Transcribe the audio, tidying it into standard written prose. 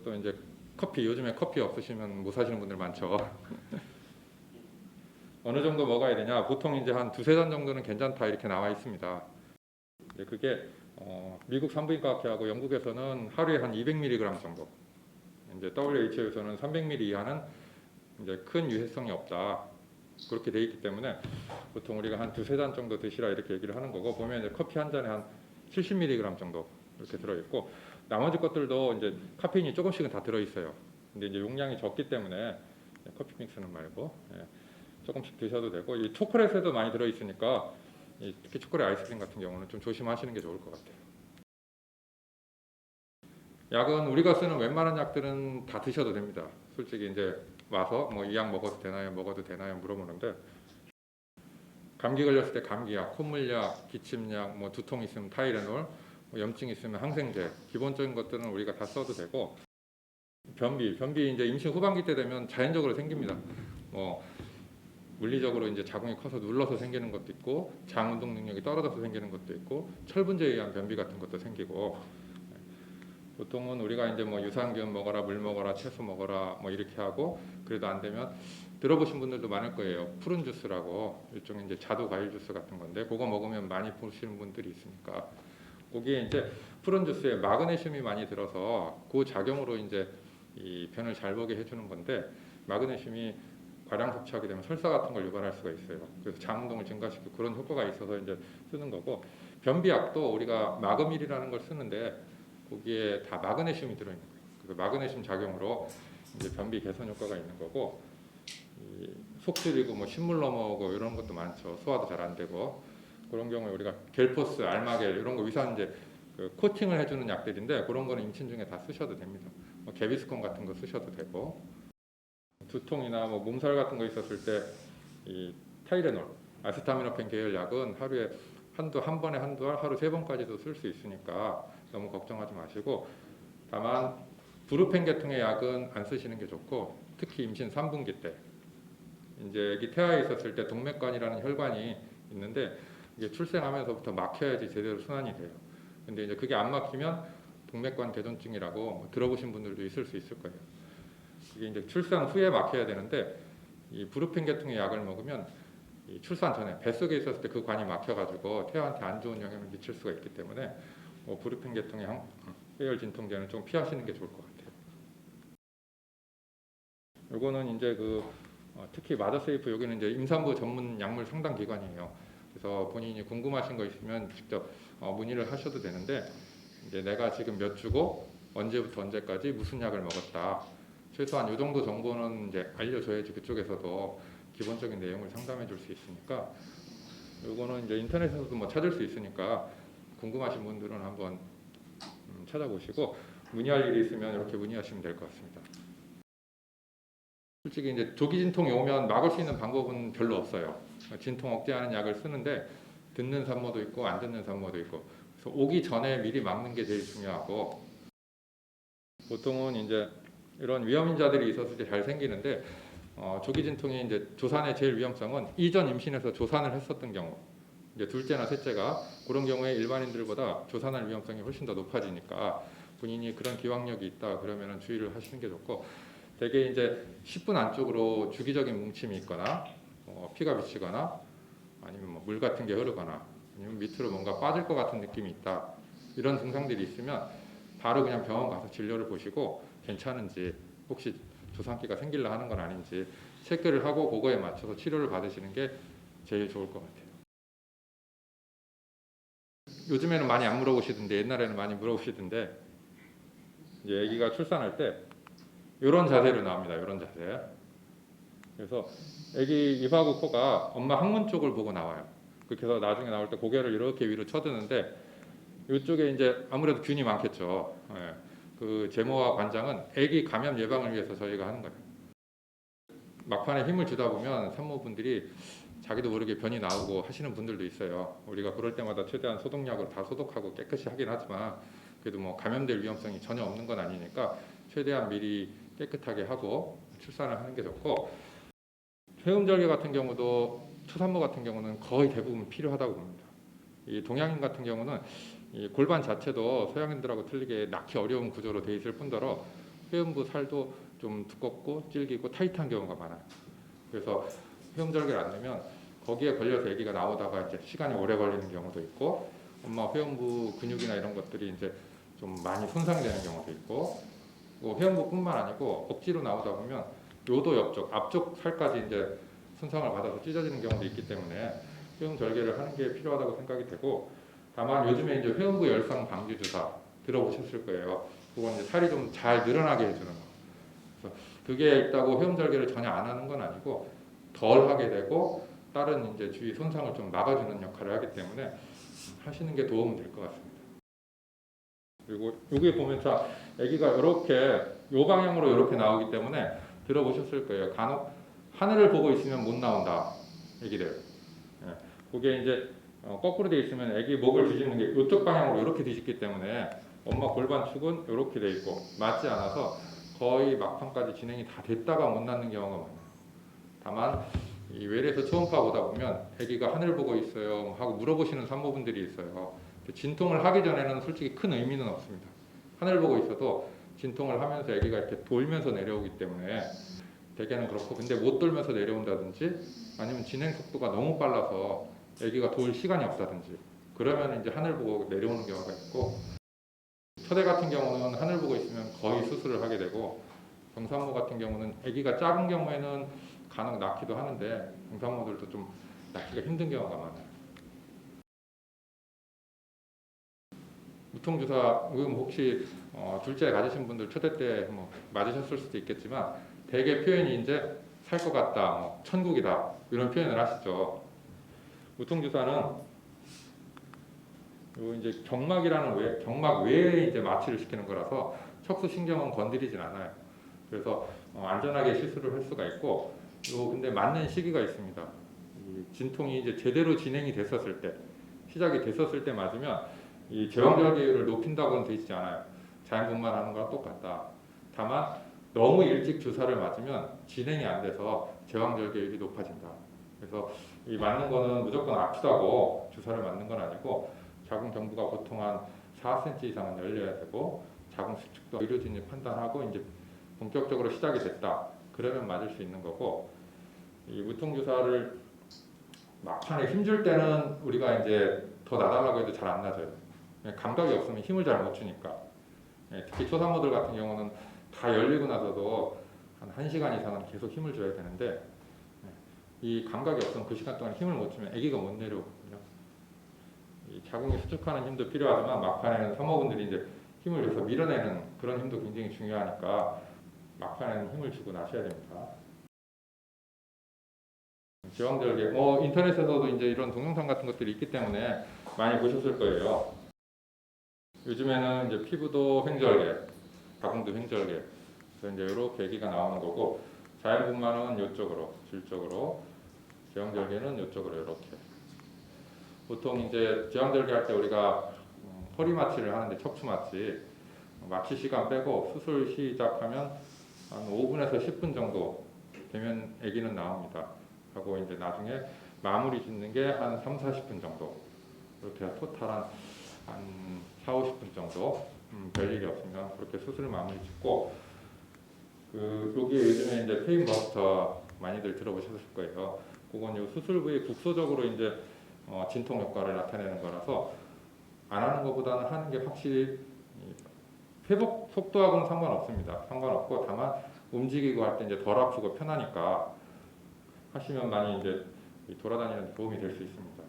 그리고 또 이제 커피, 요즘에 커피 없으시면 못 사시는 분들 많죠. 어느 정도 먹어야 되냐? 보통 이제 한 두세 잔 정도는 괜찮다 이렇게 나와 있습니다. 그게 미국 산부인과학회하고 영국에서는 하루에 한 200mg 정도, 이제 WHO에서는 300mg 이하는 이제 큰 유해성이 없다 그렇게 돼 있기 때문에 보통 우리가 한 두세 잔 정도 드시라 이렇게 얘기를 하는 거고, 보면 이제 커피 한 잔에 한 70mg 정도 이렇게 들어 있고, 나머지 것들도 이제 카페인이 조금씩은 다 들어 있어요. 근데 이제 용량이 적기 때문에 커피 믹스는 말고 조금씩 드셔도 되고, 이 초콜릿에도 많이 들어 있으니까 특히 초콜릿 아이스크림 같은 경우는 좀 조심하시는 게 좋을 것 같아요. 약은 우리가 쓰는 웬만한 약들은 다 드셔도 됩니다. 솔직히 이제 와서 뭐 이 약 먹어도 되나요, 먹어도 되나요 물어보는데, 감기 걸렸을 때 감기약, 콧물약, 기침약, 뭐 두통 있으면 타이레놀, 뭐 염증 있으면 항생제, 기본적인 것들은 우리가 다 써도 되고, 변비 이제 임신 후반기 때 되면 자연적으로 생깁니다. 뭐 물리적으로 이제 자궁이 커서 눌러서 생기는 것도 있고, 장 운동 능력이 떨어져서 생기는 것도 있고, 철분제에 의한 변비 같은 것도 생기고, 보통은 우리가 이제 뭐 유산균 먹어라, 물 먹어라, 채소 먹어라 뭐 이렇게 하고, 그래도 안 되면 들어보신 분들도 많을 거예요. 푸른 주스라고, 일종의 이제 자두 과일 주스 같은 건데, 그거 먹으면 많이 보시는 분들이 있으니까, 거기에 이제 푸른 주스에 마그네슘이 많이 들어서 그 작용으로 이제 이 변을 잘 보게 해주는 건데, 마그네슘이 과량 섭취하게 되면 설사 같은 걸 유발할 수가 있어요. 그래서 장 운동을 증가시키고 그런 효과가 있어서 이제 쓰는 거고, 변비약도 우리가 마그밀이라는 걸 쓰는데 거기에 다 마그네슘이 들어있는 거예요. 그래서 마그네슘 작용으로 이제 변비 개선 효과가 있는 거고, 속 쓰리고 뭐 신물 넘어오고 이런 것도 많죠. 소화도 잘 안 되고, 그런 경우에 우리가 겔포스, 알마겔 이런 거 위산제 그 코팅을 해주는 약들인데, 그런 거는 임신 중에 다 쓰셔도 됩니다. 뭐 개비스콘 같은 거 쓰셔도 되고, 두통이나 뭐 몸살 같은 거 있었을 때 이 타이레놀, 아세타미노펜 계열 약은 하루에 한 번에 한두 알, 하루 3번까지도 쓸 수 있으니까 너무 걱정하지 마시고, 다만 브루펜 계통의 약은 안 쓰시는 게 좋고, 특히 임신 3분기 때 이제 아기 태아에 있었을 때 동맥관이라는 혈관이 있는데, 이게 출생하면서부터 막혀야지 제대로 순환이 돼요. 근데 이제 그게 안 막히면 동맥관 개존증이라고 뭐 들어보신 분들도 있을 수 있을 거예요. 이게 이제 출산 후에 막혀야 되는데, 이 브루펜 계통의 약을 먹으면 이 출산 전에 뱃속에 있었을 때 그 관이 막혀가지고 태아한테 안 좋은 영향을 미칠 수가 있기 때문에 브루펜 계통의 폐혈 진통제는 좀 피하시는 게 좋을 것 같아요. 요거는 이제 특히 마더세이프, 여기는 이제 임산부 전문 약물 상담 기관이에요. 그래서 본인이 궁금하신 거 있으면 직접 문의를 하셔도 되는데, 이제 내가 지금 몇 주고 언제부터 언제까지 무슨 약을 먹었다, 최소한 이 정도 정보는 이제 알려줘야지 그쪽에서도 기본적인 내용을 상담해 줄 수 있으니까, 요거는 이제 인터넷에서도 뭐 찾을 수 있으니까 궁금하신 분들은 한번 찾아보시고, 문의할 일이 있으면 이렇게 문의하시면 될 것 같습니다. 솔직히 이제 조기 진통이 오면 막을 수 있는 방법은 별로 없어요. 진통 억제하는 약을 쓰는데 듣는 산모도 있고 안 듣는 산모도 있고, 그래서 오기 전에 미리 막는 게 제일 중요하고, 보통은 이제 이런 위험인자들이 있었을 때 잘 생기는데, 조기 진통이 이제 조산의 제일 위험성은 이전 임신에서 조산을 했었던 경우, 이제 둘째나 셋째가, 그런 경우에 일반인들보다 조산할 위험성이 훨씬 더 높아지니까, 본인이 그런 기왕력이 있다 그러면은 주의를 하시는 게 좋고, 대개 이제 10분 안쪽으로 주기적인 뭉침이 있거나 피가 비치거나, 아니면 뭐 물 같은 게 흐르거나, 아니면 밑으로 뭔가 빠질 것 같은 느낌이 있다, 이런 증상들이 있으면 바로 그냥 병원 가서 진료를 보시고 괜찮은지, 혹시 조산기가 생길라 하는 건 아닌지 체크를 하고 그거에 맞춰서 치료를 받으시는 게 제일 좋을 것 같아요. 요즘에는 많이 안 물어보시던데, 옛날에는 많이 물어보시던데, 이제 아기가 출산할 때 이런 자세로 나옵니다. 이런 자세. 그래서 아기 입하고 코가 엄마 항문 쪽을 보고 나와요. 그렇게 해서 나중에 나올 때 고개를 이렇게 위로 쳐드는데, 이쪽에 이제 아무래도 균이 많겠죠. 예. 그 제모와 관장은 아기 감염 예방을 위해서 저희가 하는 거예요. 막판에 힘을 주다 보면 산모분들이 자기도 모르게 변이 나오고 하시는 분들도 있어요. 우리가 그럴 때마다 최대한 소독약으로 다 소독하고 깨끗이 하긴 하지만, 그래도 뭐 감염될 위험성이 전혀 없는 건 아니니까 최대한 미리 깨끗하게 하고 출산을 하는 게 좋고, 회음절개 같은 경우도 초산모 같은 경우는 거의 대부분 필요하다고 봅니다. 이 동양인 같은 경우는 이 골반 자체도 서양인들하고 틀리게 낳기 어려운 구조로 돼 있을 뿐더러 회음부 살도 좀 두껍고 질기고 타이트한 경우가 많아요. 그래서 회음절개를 안 내면 거기에 걸려서 아기가 나오다가 이제 시간이 오래 걸리는 경우도 있고, 엄마 회음부 근육이나 이런 것들이 이제 좀 많이 손상되는 경우도 있고, 회음부뿐만 아니고 억지로 나오다 보면 요도 옆쪽, 앞쪽 살까지 이제 손상을 받아서 찢어지는 경우도 있기 때문에 회음절개를 하는 게 필요하다고 생각이 되고, 다만 요즘에 이제 회음부 열상 방지 주사 들어보셨을 거예요. 그건 이제 살이 좀 잘 늘어나게 해주는 거. 그래서 그게 있다고 회음절개를 전혀 안 하는 건 아니고 덜 하게 되고 다른 이제 주위 손상을 좀 막아주는 역할을 하기 때문에 하시는 게 도움은 될 것 같습니다. 그리고 여기 보면 자, 아기가 이렇게 요 방향으로 이렇게 나오기 때문에 들어보셨을 거예요. 간혹 하늘을 보고 있으면 못 나온다, 아기들. 예, 그게 이제 거꾸로 돼 있으면 아기 목을 뒤집는 게 이쪽 방향으로 이렇게 뒤집기 때문에 엄마 골반 축은 이렇게 돼 있고 맞지 않아서 거의 막판까지 진행이 다 됐다가 못 낳는 경우가 많아요. 다만 이 외래에서 초음파 보다 보면 아기가 하늘 보고 있어요 하고 물어보시는 산모분들이 있어요. 진통을 하기 전에는 솔직히 큰 의미는 없습니다. 하늘 보고 있어도 진통을 하면서 아기가 이렇게 돌면서 내려오기 때문에 대개는 그렇고, 근데 못 돌면서 내려온다든지 아니면 진행 속도가 너무 빨라서 아기가 돌 시간이 없다든지 그러면 이제 하늘 보고 내려오는 경우가 있고, 첫애 같은 경우는 하늘 보고 있으면 거의 수술을 하게 되고, 경산모 같은 경우는 아기가 작은 경우에는 간혹 낳기도 하는데 경산모들도 좀 낳기가 힘든 경우가 많아요. 무통주사 혹시 둘째 가지신 분들 첫애 때 뭐 맞으셨을 수도 있겠지만 대개 표현이 이제 살 것 같다, 뭐 천국이다 이런 표현을 하시죠. 무통주사는 요 이제 경막 외에 이제 마취를 시키는 거라서 척수 신경은 건드리진 않아요. 그래서 안전하게 시술을 할 수가 있고, 근데 맞는 시기가 있습니다. 이 진통이 이제 제대로 진행이 됐었을 때, 시작이 됐었을 때 맞으면 이 제왕절개율을 높인다고는 되어 있지 않아요. 자연분만하는 거랑 똑같다. 다만 너무 일찍 주사를 맞으면 진행이 안 돼서 제왕절개율이 높아진다. 그래서 이 맞는 거는 무조건 아프다고 주사를 맞는 건 아니고, 자궁 경부가 보통 한 4cm 이상은 열려야 되고 자궁 수축도 의료진이 판단하고 이제 본격적으로 시작이 됐다 그러면 맞을 수 있는 거고, 이 무통주사를 막판에 힘줄 때는 우리가 이제 더 놔달라고 해도 잘 안 놔줘요. 감각이 없으면 힘을 잘 못 주니까. 특히 초산모들 같은 경우는 다 열리고 나서도 한 1시간 이상은 계속 힘을 줘야 되는데, 이 감각이 없으면 그 시간 동안 힘을 못 주면 아기가 못 내려오거든요. 이 자궁이 수축하는 힘도 필요하지만 막판에는 산모분들이 이제 힘을 줘서 밀어내는 그런 힘도 굉장히 중요하니까 막판에는 힘을 주고 나셔야 됩니다. 제왕절개, 인터넷에서도 이제 이런 동영상 같은 것들이 있기 때문에 많이 보셨을 거예요. 요즘에는 이제 피부도 횡절개, 자궁도 횡절개, 그래서 이제 이렇게 아기가 나오는 거고, 자연분만은 이쪽으로, 질적으로, 제왕절개는 이쪽으로 이렇게. 보통 이제 제왕절개 할 때 우리가 허리 마취를 하는데 척추 마취 시간 빼고 수술 시작하면 한 5분에서 10분 정도 되면 아기는 나옵니다. 하고 이제 나중에 마무리 짓는 게 한 3, 40분 정도. 이렇게 토탈 한 4, 50분 정도. 별일이 없으면 그렇게 수술 마무리 짓고, 여기에 요즘에 이제 페인버스터 많이들 들어보셨을 거예요. 그건 요 수술 부위 국소적으로 이제 진통 효과를 나타내는 거라서 안 하는 것보다는 하는 게 확실히 회복 속도하고는 상관없습니다. 상관없고, 다만 움직이고 할 때 이제 덜 아프고 편하니까 하시면 많이 이제 돌아다니는 데 도움이 될 수 있습니다.